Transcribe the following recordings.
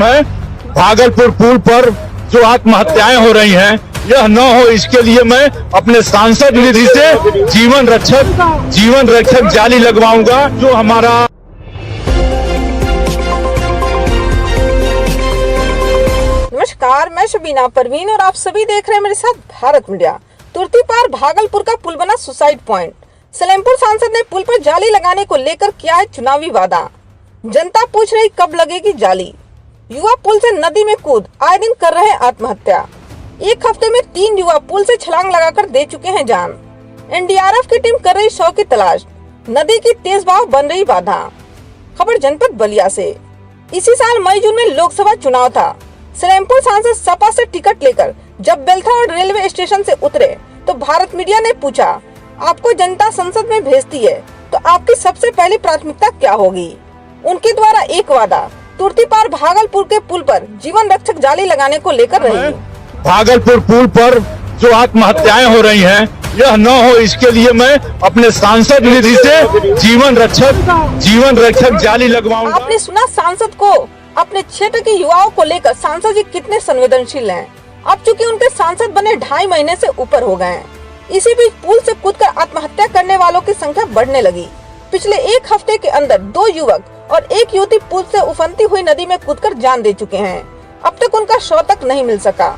है भागलपुर पुल पर जो आत्महत्याएं हो रही हैं, यह न हो इसके लिए मैं अपने सांसद निधि से जीवन रक्षक जाली लगवाऊंगा। जो हमारा नमस्कार, मैं शबीना परवीन और आप सभी देख रहे हैं मेरे साथ भारत मीडिया। तुर्ती पार भागलपुर का पुल बना सुसाइड पॉइंट। सलेमपुर सांसद ने पुल पर जाली लगाने को लेकर किया है चुनावी वादा। जनता पूछ रही कब लगेगी जाली। युवा पुल से नदी में कूद आए दिन कर रहे आत्महत्या। एक हफ्ते में 3 युवा पुल से छलांग लगाकर दे चुके हैं जान। एनडीआरएफ की टीम कर रही शव की तलाश। नदी की तेज बहाव बन रही बाधा। खबर जनपद बलिया से। इसी साल मई जून में लोकसभा चुनाव था। सलेमपुर सांसद सपा से टिकट लेकर जब बेलथा और रेलवे स्टेशन से उतरे तो भारत मीडिया ने पूछा, आपको जनता संसद में भेजती है तो आपकी सबसे पहली प्राथमिकता क्या होगी। उनके द्वारा एक वादा तुर्ती पार भागलपुर के पुल पर जीवन रक्षक जाली लगाने को लेकर रही। भागलपुर पुल पर जो आत्महत्याएं हो रही हैं, यह न हो इसके लिए मैं अपने सांसद निधि से जीवन रक्षक जाली लगवाऊंगा। आपने सुना सांसद को। अपने क्षेत्र के युवाओं को लेकर सांसद जी कितने संवेदनशील हैं। अब चूंकि उनके सांसद बने 2.5 महीने से ऊपर हो गए हैं। इसी बीच पुल से कूदकर आत्महत्या करने वालों की संख्या बढ़ने लगी। पिछले एक हफ्ते के अंदर 2 युवक और 1 युवती पुल से उफनती हुई नदी में कूदकर जान दे चुके हैं। अब तक उनका शव तक नहीं मिल सका।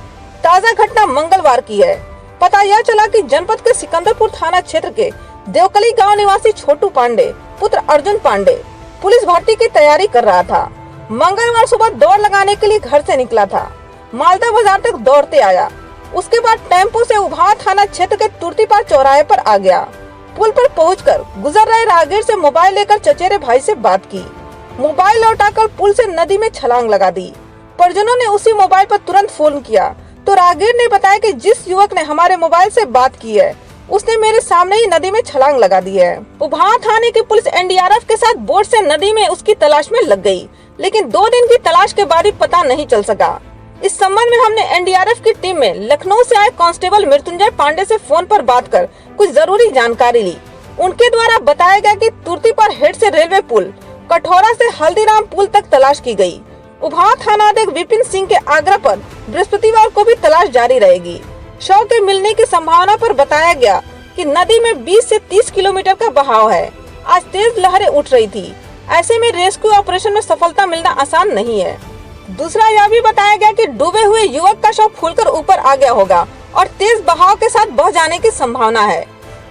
ताजा घटना मंगलवार की है। पता यह चला कि जनपद के सिकंदरपुर थाना क्षेत्र के देवकली गांव निवासी छोटू पांडे पुत्र अर्जुन पांडे पुलिस भर्ती की तैयारी कर रहा था। मंगलवार सुबह दौड़ लगाने के लिए घर से निकला था। मालदा बाजार तक दौड़ते आया। उसके बाद टेम्पो से उभावा थाना क्षेत्र के तुर्ती पार चौराहे पर आ गया। पुल पर पहुंचकर गुजर रहे राहगीर से मोबाइल लेकर चचेरे भाई से बात की। मोबाइल लौटाकर पुल से नदी में छलांग लगा दी। परिजनों ने उसी मोबाइल पर तुरंत फोन किया तो राहगीर ने बताया कि जिस युवक ने हमारे मोबाइल से बात की है उसने मेरे सामने ही नदी में छलांग लगा दी है। उभावा थाने की पुलिस एनडीआरएफ के साथ बोट से नदी में उसकी तलाश में लग गई, लेकिन 2 दिन की तलाश के बाद ही पता नहीं चल सका। इस संबंध में हमने एनडीआरएफ की टीम में लखनऊ से आए कांस्टेबल मृत्युंजय पांडे से फोन पर बात कर कुछ जरूरी जानकारी ली। उनके द्वारा बताया गया कि तुर्ती पार हेड से रेलवे पुल, कठौरा से हल्दीराम पुल तक तलाश की गई। उभावा थाना अध्यक्ष विपिन सिंह के आग्रह पर बृहस्पतिवार को भी तलाश जारी रहेगी। शव के मिलने की संभावना पर बताया गया कि नदी में 20 से 30 किलोमीटर का बहाव है। आज तेज लहरें उठ रही थी। ऐसे में रेस्क्यू ऑपरेशन में सफलता मिलना आसान नहीं है। दूसरा यह भी बताया गया कि डूबे हुए युवक का शव फूलकर ऊपर आ गया होगा और तेज बहाव के साथ बह जाने की संभावना है।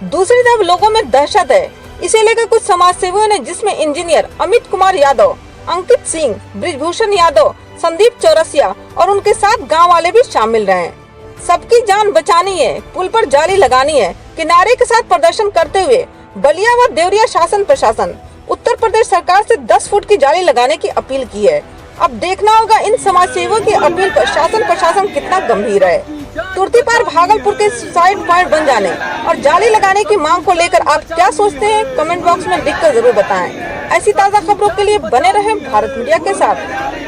दूसरी तरफ लोगों में दहशत है। इसे लेकर कुछ समाज सेवियों ने, जिसमें इंजीनियर अमित कुमार यादव, अंकित सिंह, ब्रिजभूषण यादव, संदीप चौरसिया और उनके साथ गाँव वाले भी शामिल रहे। सबकी जान बचानी है, पुल पर जाली लगानी है के नारे के साथ प्रदर्शन करते हुए बलिया व देवरिया शासन प्रशासन उत्तर प्रदेश सरकार से 10 फुट की जाली लगाने की अपील की है। अब देखना होगा इन समाज सेवियों की अपील पर शासन प्रशासन कितना गंभीर है। तुर्ती पार भागलपुर के सुसाइड पॉइंट बन जाने और जाली लगाने की मांग को लेकर आप क्या सोचते हैं, कमेंट बॉक्स में लिखकर जरूर बताएं। ऐसी ताज़ा खबरों के लिए बने रहें भारत मीडिया के साथ।